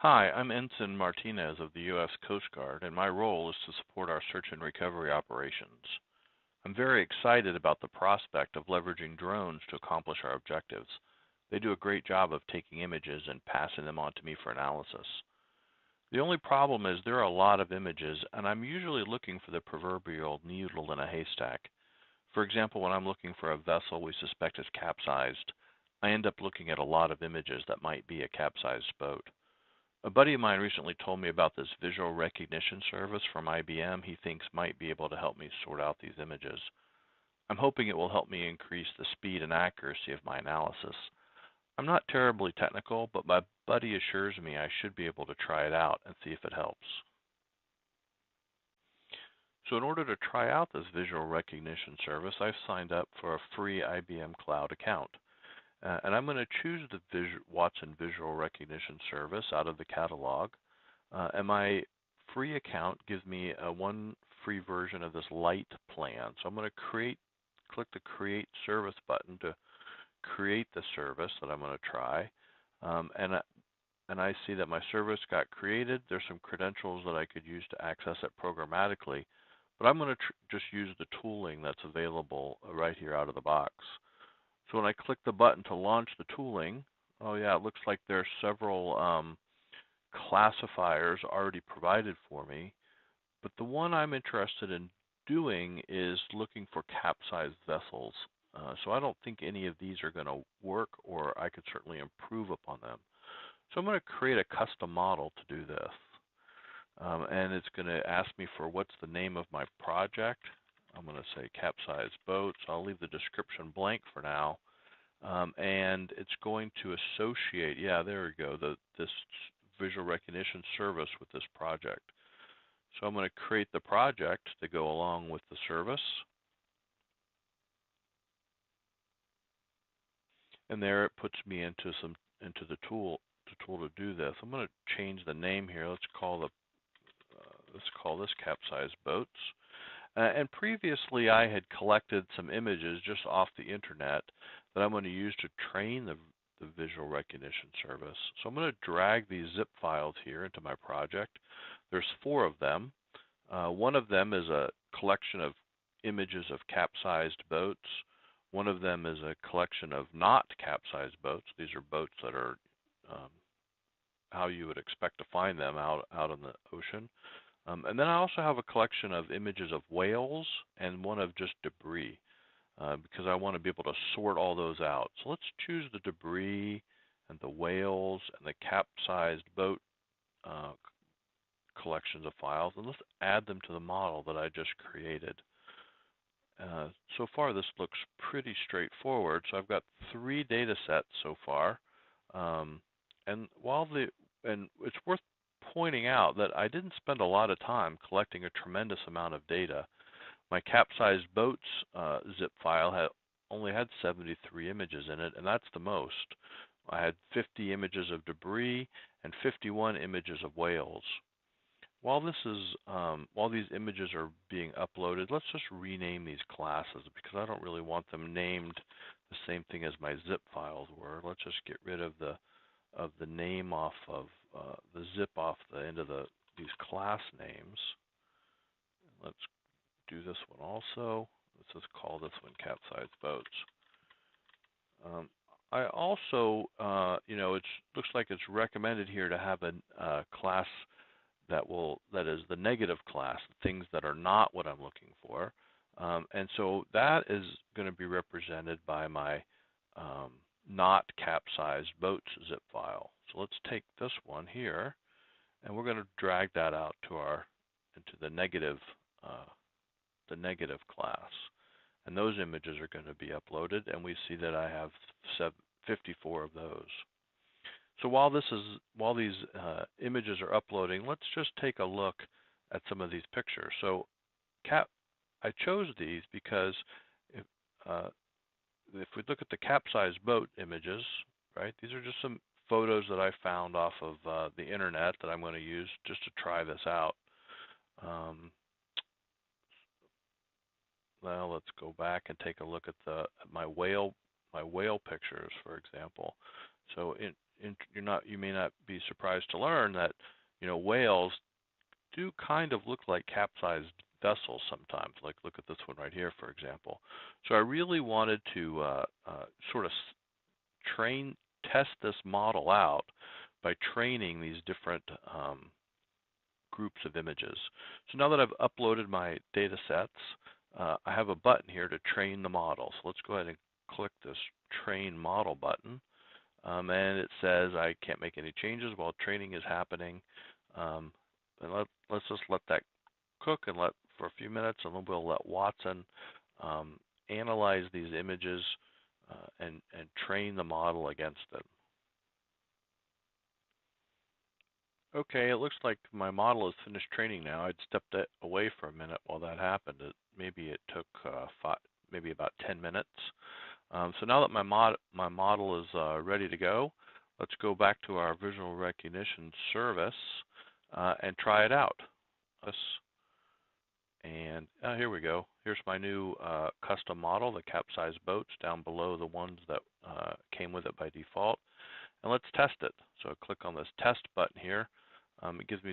Hi, I'm Ensign Martinez of the U.S. Coast Guard, and my role is to support our search and recovery operations. I'm very excited about the prospect of leveraging drones to accomplish our objectives. They do a great job of taking images and passing them on to me for analysis. The only problem is there are a lot of images, and I'm usually looking for the proverbial needle in a haystack. For example, when I'm looking for a vessel we suspect is capsized, I end up looking at a lot of images that might be a capsized boat. A buddy of mine recently told me about this visual recognition service from IBM he thinks might be able to help me sort out these images. I'm hoping it will help me increase the speed and accuracy of my analysis. I'm not terribly technical, but my buddy assures me I should be able to try it out and see if it helps. So in order to try out this visual recognition service, I've signed up for a free IBM Cloud account. And I'm going to choose the Watson Visual Recognition Service out of the catalog. And my free account gives me one free version of this light plan. So I'm going to click the Create Service button to create the service that I'm going to try. And I see that my service got created. There's some credentials that I could use to access it programmatically. But I'm going to just use the tooling that's available right here out of the box. So when I click the button to launch the tooling, oh yeah, it looks like there's several classifiers already provided for me. But the one I'm interested in doing is looking for capsized vessels. So I don't think any of these are going to work, or I could certainly improve upon them. So I'm going to create a custom model to do this. And it's going to ask me for what's the name of my project. I'm going to say capsized boats. I'll leave the description blank for now. And it's going to associate, yeah, there we go, this visual recognition service with this project. So I'm going to create the project to go along with the service. And there it puts me into the tool to do this. I'm going to change the name here. Let's call this capsized boats. And previously I had collected some images just off the internet that I'm going to use to train the visual recognition service. So I'm going to drag these zip files here into my project. There's 4 of them. One of them is a collection of images of capsized boats. One of them is a collection of not capsized boats. These are boats that are how you would expect to find them out in the ocean. And then I also have a collection of images of whales and one of just debris because I want to be able to sort all those out. So let's choose the debris and the whales and the capsized boat collections of files, and let's add them to the model that I just created. So far this looks pretty straightforward. So I've got 3 data sets so far. And it's worth pointing out that I didn't spend a lot of time collecting a tremendous amount of data. My capsized boats zip file only had 73 images in it, and that's the most. I had 50 images of debris and 51 images of whales. While these images are being uploaded, let's just rename these classes because I don't really want them named the same thing as my zip files were. Let's just get rid of the name off of the zip off the end of these class names. Let's do this one also. Let's just call this one capsized boats. I also, it looks like it's recommended here to have a class that is the negative class, things that are not what I'm looking for. And so that is going to be represented by my not capsized boats zip file. So let's take this one here, and we're going to drag that out into the negative class. And those images are going to be uploaded, and we see that I have 54 of those. So while these images are uploading, let's just take a look at some of these pictures. So I chose these because if we look at the capsized boat images, right, these are just some photos that I found off of the internet that I'm going to use just to try this out. Now let's go back and take a look at my whale pictures, for example. So you may not be surprised to learn that whales do kind of look like capsized vessels sometimes. Like look at this one right here, for example. So I really wanted to sort of test this model out by training these different groups of images. So now that I've uploaded my data sets, I have a button here to train the model. So let's go ahead and click this Train Model button. And it says I can't make any changes while training is happening. And let's just let that cook and for a few minutes, and then we'll let Watson analyze these images and train the model against them. Okay, it looks like my model is finished training now. I'd stepped away for a minute while that happened. Maybe it took maybe about 10 minutes. So now that my model is ready to go, let's go back to our Visual Recognition Service and try it out. And here we go. Here's my new custom model, the capsized boats, down below the ones that came with it by default. And let's test it. So I click on this test button here. It gives me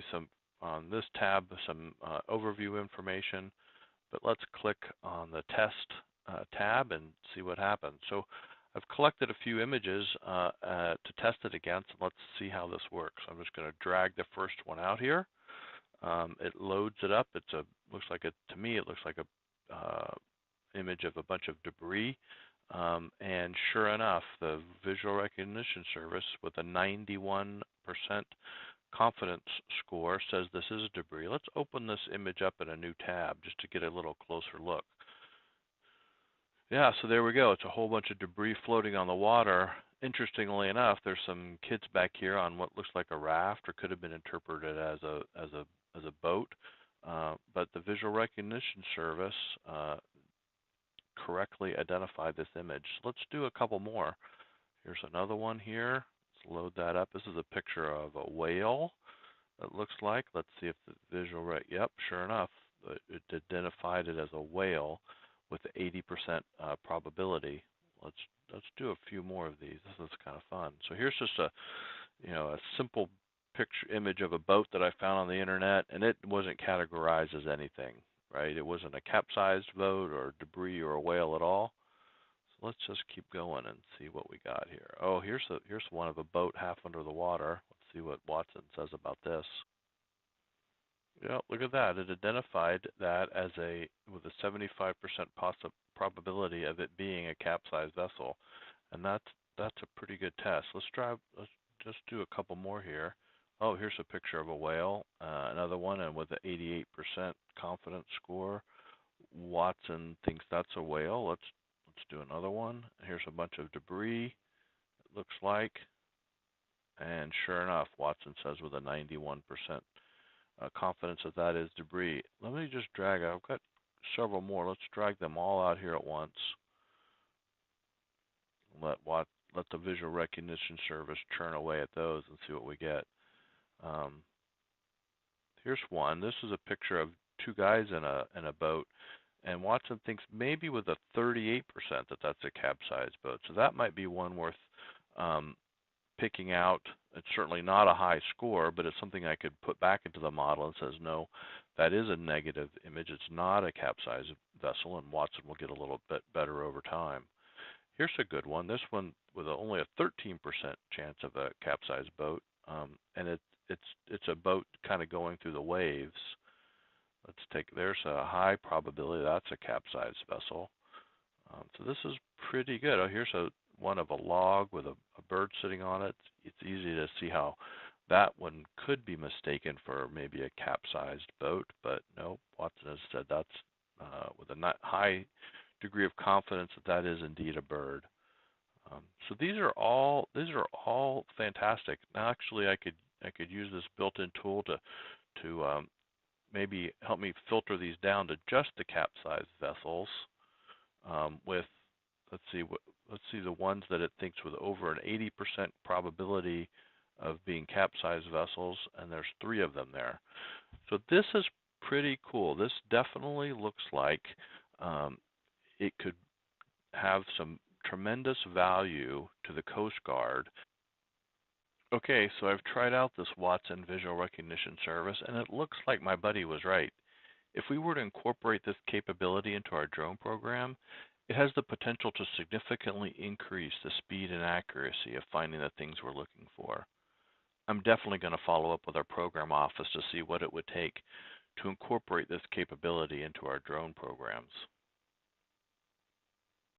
on this tab, some overview information. But let's click on the test tab and see what happens. So I've collected a few images to test it against. Let's see how this works. I'm just going to drag the first one out here. It loads it up. To me, it looks like a image of a bunch of debris. And sure enough, the Visual Recognition Service with a 91% confidence score says this is debris. Let's open this image up in a new tab just to get a little closer look. Yeah, so there we go. It's a whole bunch of debris floating on the water. Interestingly enough, there's some kids back here on what looks like a raft, or could have been interpreted as a boat. But the Visual Recognition Service correctly identified this image. So let's do a couple more. Here's another one here. Let's load that up. This is a picture of a whale, it looks like. Let's see if the yep, sure enough, it identified it as a whale with 80% probability. Let's do a few more of these. This is kind of fun. So here's just a simple image of a boat that I found on the internet, and it wasn't categorized as anything, right? It wasn't a capsized boat or debris or a whale at all. So let's just keep going and see what we got here. Oh, here's one of a boat half under the water. Let's see what Watson says about this. Yeah, look at that. It identified that as with a 75% probability of it being a capsized vessel, and that's a pretty good test. Let's just do a couple more here. Oh, here's a picture of a whale, another one, and with an 88% confidence score. Watson thinks that's a whale. Let's do another one. Here's a bunch of debris, it looks like, and sure enough, Watson says with a 91% confidence that is debris. Let me just drag. I've got several more. Let's drag them all out here at once. Let the Visual Recognition Service churn away at those and see what we get. Here's one. This is a picture of two guys in a boat, and Watson thinks maybe with a 38% that's a capsized boat. So that might be one worth picking out. It's certainly not a high score, but it's something I could put back into the model and says, no, that is a negative image. It's not a capsized vessel, and Watson will get a little bit better over time. Here's a good one. This one with only a 13% chance of a capsized boat, and it's a boat kind of going through the waves. There's a high probability that's a capsized vessel. So this is pretty good. Oh, here's one of a log with a bird sitting on it. It's easy to see how that one could be mistaken for maybe a capsized boat, but no, Watson has said that's with a high degree of confidence that is indeed a bird. So these are all fantastic. Now, actually, I could use this built-in tool to maybe help me filter these down to just the capsized vessels. Let's see the ones that it thinks with over an 80% probability of being capsized vessels, and there's 3 of them there. So this is pretty cool. This definitely looks like it could have some tremendous value to the Coast Guard Okay, so I've tried out this Watson Visual Recognition Service, and it looks like my buddy was right. If we were to incorporate this capability into our drone program, it has the potential to significantly increase the speed and accuracy of finding the things we're looking for. I'm definitely going to follow up with our program office to see what it would take to incorporate this capability into our drone programs.